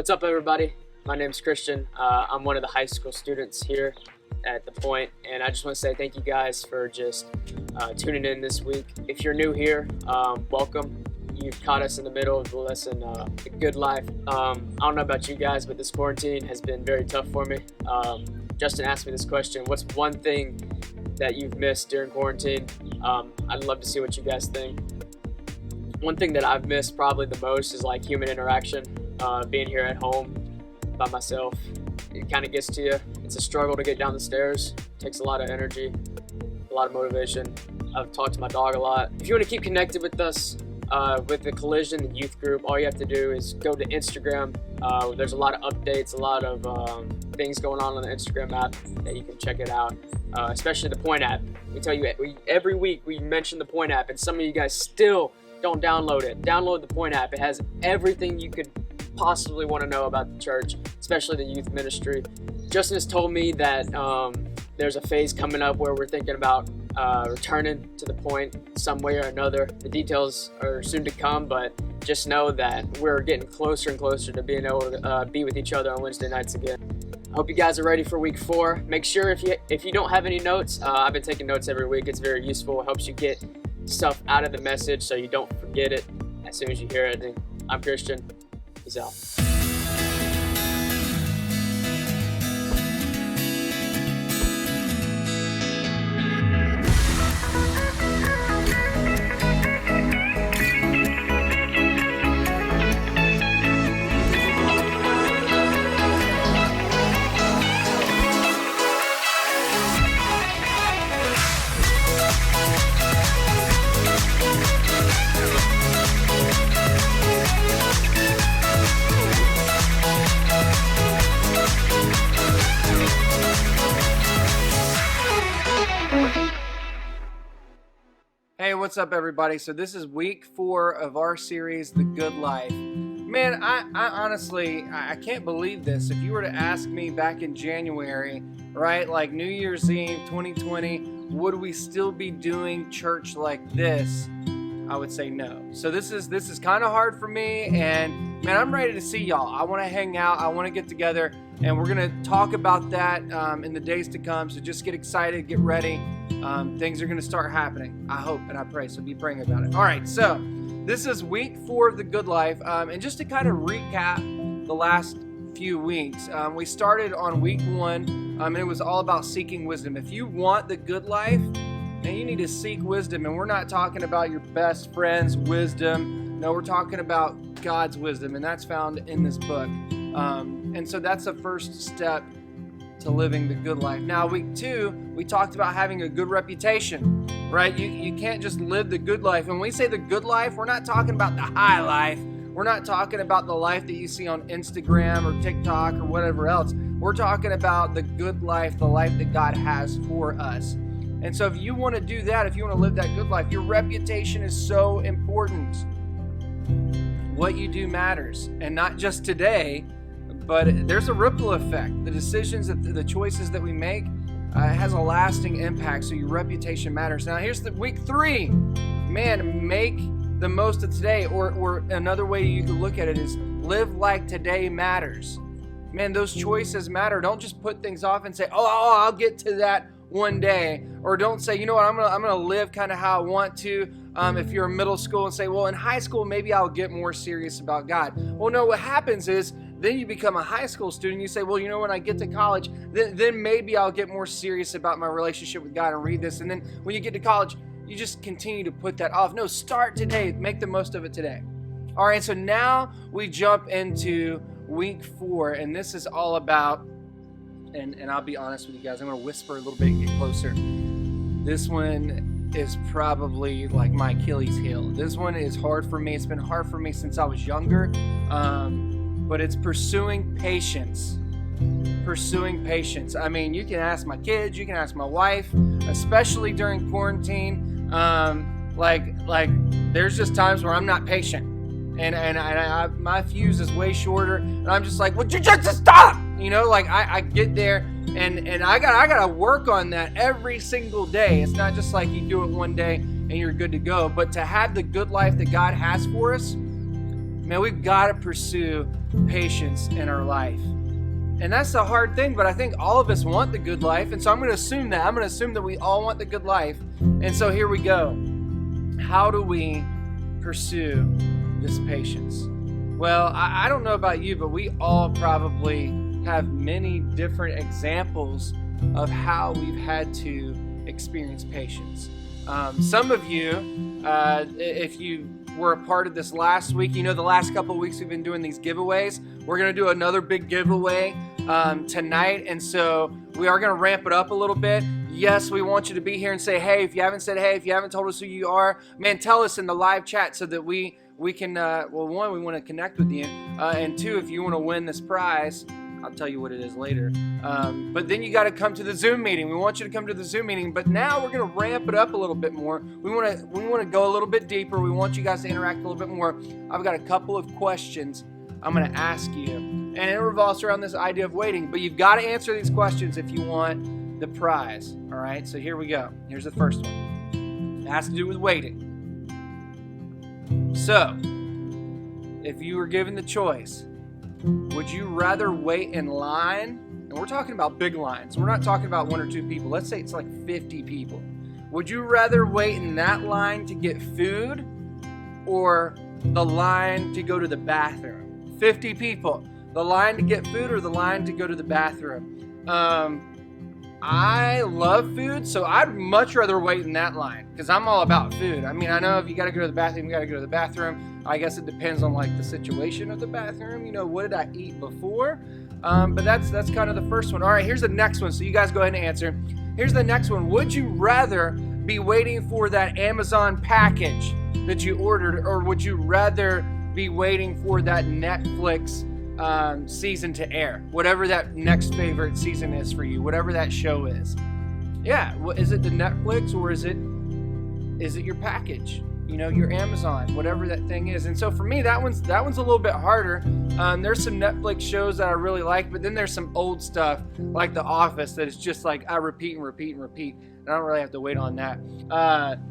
What's up, everybody? My name's Christian. I'm one of the high school students here at The Point, and I just want to say thank you guys for just tuning in this week. If you're new here, welcome. You've caught us in the middle of the lesson, The Good Life. I don't know about you guys, but this quarantine has been very tough for me. Justin asked me this question: what's one thing that you've missed during quarantine? I'd love to see what you guys think. One thing that I've missed probably the most is like human interaction. Being here at home by myself, it kind of gets to you. It's a struggle to get down the stairs. It takes a lot of energy, a lot of motivation. I've talked to my dog a lot. If you want to keep connected with us, with the Collision, the youth group, all you have to do is go to Instagram. There's a lot of updates, a lot of things going on the Instagram app that you can check it out, especially the Point app. We tell you every week we mention the Point app, and some of you guys still don't download it. Download the Point app. It has everything you could possibly want to know about the church, especially the youth ministry. Justin has told me that there's a phase coming up where we're thinking about returning to the Point some way or another. The details are soon to come, but just know that we're getting closer and closer to being able to be with each other on Wednesday nights again. I hope you guys are ready for week 4. Make sure if you don't have any notes, I've been taking notes every week. It's very useful. It helps you get stuff out of the message so you don't forget it as soon as you hear it. I'm Christian. Peace out. Hey, what's up, everybody? So this is week 4 of our series, The Good Life. Man, I honestly, I can't believe this. If you were to ask me back in January, right, like New Year's Eve 2020, would we still be doing church like this? I would say no. So this is kind of hard for me, and man, I'm ready to see y'all. I want to hang out. I want to get together, and we're going to talk about that in the days to come. So just get excited, get ready. Things are going to start happening. I hope and I pray. So be praying about it. All right. So this is week 4 of The Good Life. And just to kind of recap the last few weeks, we started on week 1, and it was all about seeking wisdom. If you want the good life, man, you need to seek wisdom. And we're not talking about your best friend's wisdom. No, we're talking about God's wisdom, and that's found in this book. And so that's the first step to living the good life. Now, week 2, we talked about having a good reputation, right? You can't just live the good life. And when we say the good life, we're not talking about the high life. We're not talking about the life that you see on Instagram or TikTok or whatever else. We're talking about the good life, the life that God has for us. And so if you want to do that, if you want to live that good life, your reputation is so important. What you do matters. And not just today, but there's a ripple effect. The decisions, the choices that we make has a lasting impact, so your reputation matters. Now, here's the week 3. Man, make the most of today, or another way you can look at it is live like today matters. Man, those choices matter. Don't just put things off and say, oh, I'll get to that one day. Or don't say, you know what, I'm gonna live kind of how I want to. If you're in middle school, and say, well, in high school, maybe I'll get more serious about God. Well, no, what happens is, then you become a high school student. You say, well, you know, when I get to college, then maybe I'll get more serious about my relationship with God and read this. And then when you get to college, you just continue to put that off. No, start today. Make the most of it today. All right, so now we jump into week 4, and this is all about, and I'll be honest with you guys, I'm going to whisper a little bit and get closer. This one is probably like my Achilles heel. This one is hard for me. It's been hard for me since I was younger. But it's pursuing patience. Pursuing patience. I mean, you can ask my kids, you can ask my wife, especially during quarantine. Like there's just times where I'm not patient, and my fuse is way shorter, and I'm just like, would you just stop? You know, like I get there, and I gotta work on that every single day. It's not just like you do it one day and you're good to go. But to have the good life that God has for us, man, we've got to pursue patience in our life. And that's the hard thing, but I think all of us want the good life. And so I'm going to assume that. I'm going to assume that we all want the good life. And so here we go. How do we pursue this patience? Well, I don't know about you, but we all probably have many different examples of how we've had to experience patience. Some of you, if you were a part of this last week, you know the last couple of weeks we've been doing these giveaways. We're going to do another big giveaway tonight, and so we are going to ramp it up a little bit. Yes, we want you to be here and say hey. If you haven't said hey, if you haven't told us who you are, man, tell us in the live chat so that we can, well, one, we want to connect with you, and two, if you want to win this prize, I'll tell you what it is later. But then you got to come to the Zoom meeting. We want you to come to the Zoom meeting. But now we're going to ramp it up a little bit more. We want to go a little bit deeper. We want you guys to interact a little bit more. I've got a couple of questions I'm going to ask you, and it revolves around this idea of waiting. But you've got to answer these questions if you want the prize. All right. So here we go. Here's the first one. It has to do with waiting. So, if you were given the choice, would you rather wait in line? And we're talking about big lines. We're not talking about 1 or 2 people. Let's say it's like 50 people. Would you rather wait in that line to get food or the line to go to the bathroom? 50 people. The line to get food or the line to go to the bathroom? I love food, so I'd much rather wait in that line because I'm all about food. I mean, I know if you got to go to the bathroom, you got to go to the bathroom. I guess it depends on like the situation of the bathroom. You know, what did I eat before? But that's kind of the first one. All right, here's the next one. So you guys go ahead and answer. Here's the next one. Would you rather be waiting for that Amazon package that you ordered, or would you rather be waiting for that Netflix season to air, whatever that next favorite season is for you, whatever that show is? Yeah, is it the Netflix or is it your package? You know, your Amazon, whatever that thing is. And so for me, that one's a little bit harder. There's some Netflix shows that I really like, but then there's some old stuff like The Office that is just like I repeat and repeat and repeat. And I don't really have to wait on that.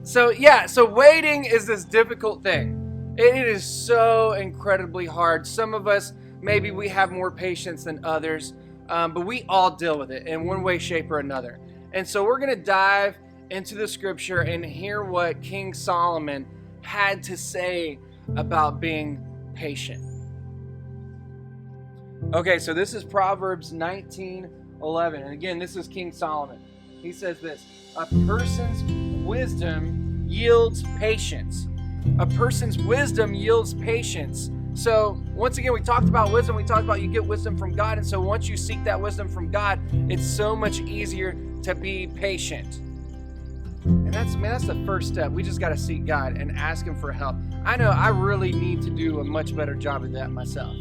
So waiting is this difficult thing. It is so incredibly hard. Some of us, maybe we have more patience than others, but we all deal with it in one way, shape, or another. And so we're going to dive into the scripture and hear what King Solomon had to say about being patient. Okay, so this is Proverbs 19:11. And again, this is King Solomon. He says this: a person's wisdom yields patience. A person's wisdom yields patience. So once again, we talked about wisdom. We talked about you get wisdom from God. And so once you seek that wisdom from God, it's so much easier to be patient. And that's the first step. We just got to seek God and ask Him for help. I know I really need to do a much better job of that myself.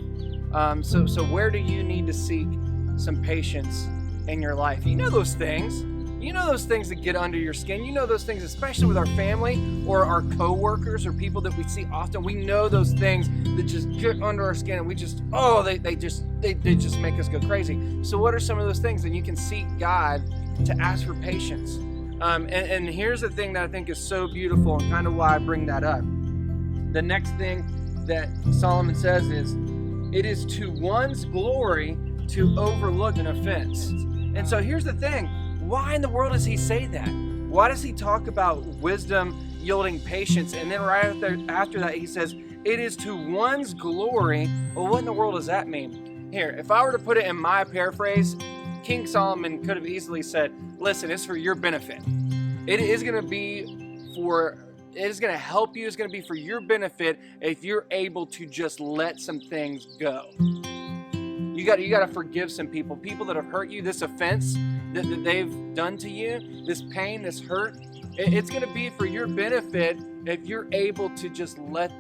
So where do you need to seek some patience in your life? You know those things. You know those things that get under your skin. You know those things, especially with our family or our coworkers or people that we see often. We know those things that just get under our skin, and we just, they just make us go crazy. So what are some of those things? And you can seek God to ask for patience. And here's the thing that I think is so beautiful and kind of why I bring that up. The next thing that Solomon says is, it is to one's glory to overlook an offense. And so here's the thing. Why in the world does he say that? Why does he talk about wisdom yielding patience? And then right after that, he says, it is to one's glory. Well, what in the world does that mean? Here, if I were to put it in my paraphrase, King Solomon could have easily said, listen, it's for your benefit. It is going to help you. It's going to be for your benefit if you're able to just let some things go. You got to forgive some people that have hurt you. This offense that they've done to you, this pain, this hurt, it's going to be for your benefit if you're able to just let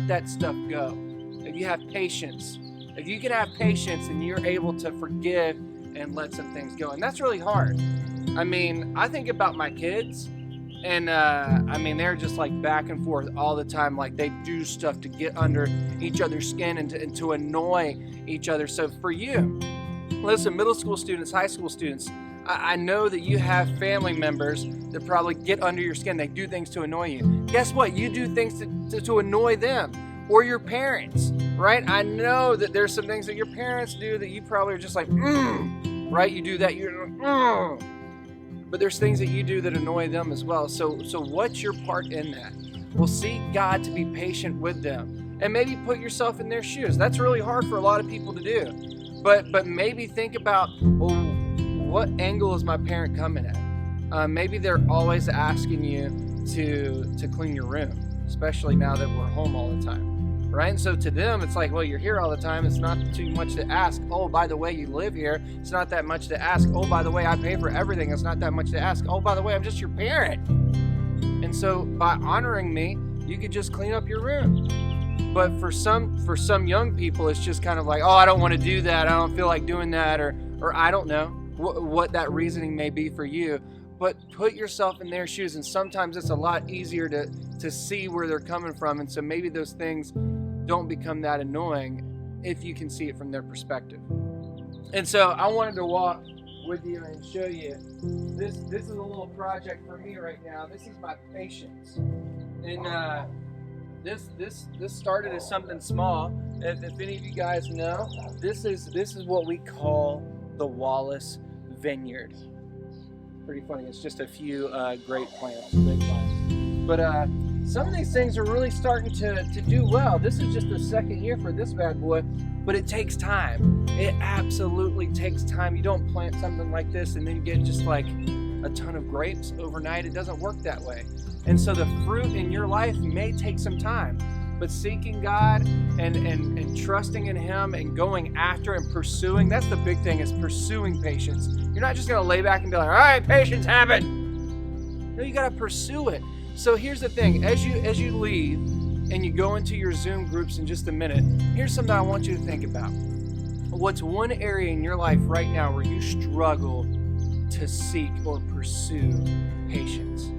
that stuff go. If you have patience, if you can have patience and you're able to forgive and let some things go. And that's really hard. I mean, I think about my kids, and they're just like back and forth all the time. Like they do stuff to get under each other's skin and to annoy each other. So for you, listen, middle school students, high school students, I know that you have family members that probably get under your skin. They do things to annoy you. Guess what? You do things to annoy them, or your parents, right? I know that there's some things that your parents do that you probably are just like, right? You do that, you're like, but there's things that you do that annoy them as well. So what's your part in that? Well, seek God to be patient with them, and maybe put yourself in their shoes. That's really hard for a lot of people to do, but maybe think about, well, what angle is my parent coming at? Maybe they're always asking you to clean your room, especially now that we're home all the time, right? And so to them, it's like, well, you're here all the time. It's not too much to ask. Oh, by the way, you live here. It's not that much to ask. Oh, by the way, I pay for everything. It's not that much to ask. Oh, by the way, I'm just your parent. And so by honoring me, you could just clean up your room. But for some young people, it's just kind of like, oh, I don't want to do that. I don't feel like doing that, or I don't know what that reasoning may be for you. But put yourself in their shoes, and sometimes it's a lot easier to see where they're coming from. And so maybe those things don't become that annoying if you can see it from their perspective. And so I wanted to walk with you and show you this is a little project for me right now. This is my patience, and this started as something small. If any of you guys know, this is what we call the Wallace Vineyard. Pretty funny. It's just a few great plants, big plants, but some of these things are really starting to do well. This is just the second year for this bad boy, but it takes time. It absolutely takes time. You don't plant something like this and then get just like a ton of grapes overnight. It doesn't work that way. And so the fruit in your life may take some time, but seeking God and trusting in Him and going after and pursuing, that's the big thing, is pursuing patience. You're not just going to lay back and be like, all right, patience happen. No, you got to pursue it. So here's the thing, as you leave and you go into your Zoom groups in just a minute, here's something I want you to think about. What's one area in your life right now where you struggle to seek or pursue patience?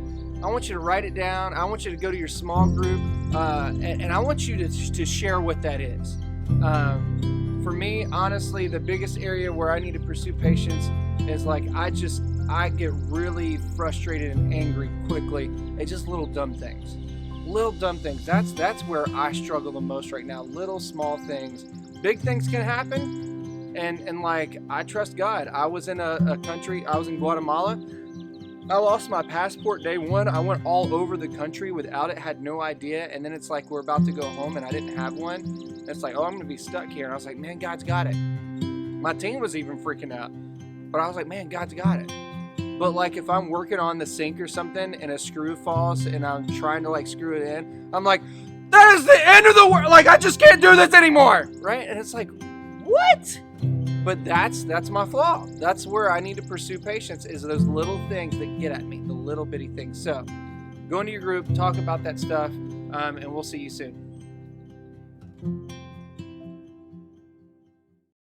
I want you to write it down. I want you to go to your small group, and I want you to share what that is. For me, honestly, the biggest area where I need to pursue patience is like I get really frustrated and angry quickly at just little dumb things. Little dumb things. That's where I struggle the most right now. Little small things. Big things can happen, and like I trust God. I was in a country. I was in Guatemala. I lost my passport day one. I went all over the country without it, had no idea. And then it's like we're about to go home and I didn't have one. And it's like, oh, I'm going to be stuck here. And I was like, man, God's got it. My team was even freaking out. But I was like, man, God's got it. But like if I'm working on the sink or something and a screw falls and I'm trying to like screw it in, I'm like, that is the end of the world. Like I just can't do this anymore. Right? And it's like, what? But that's my flaw. That's where I need to pursue patience, is those little things that get at me, the little bitty things. So go into your group, talk about that stuff, and we'll see you soon.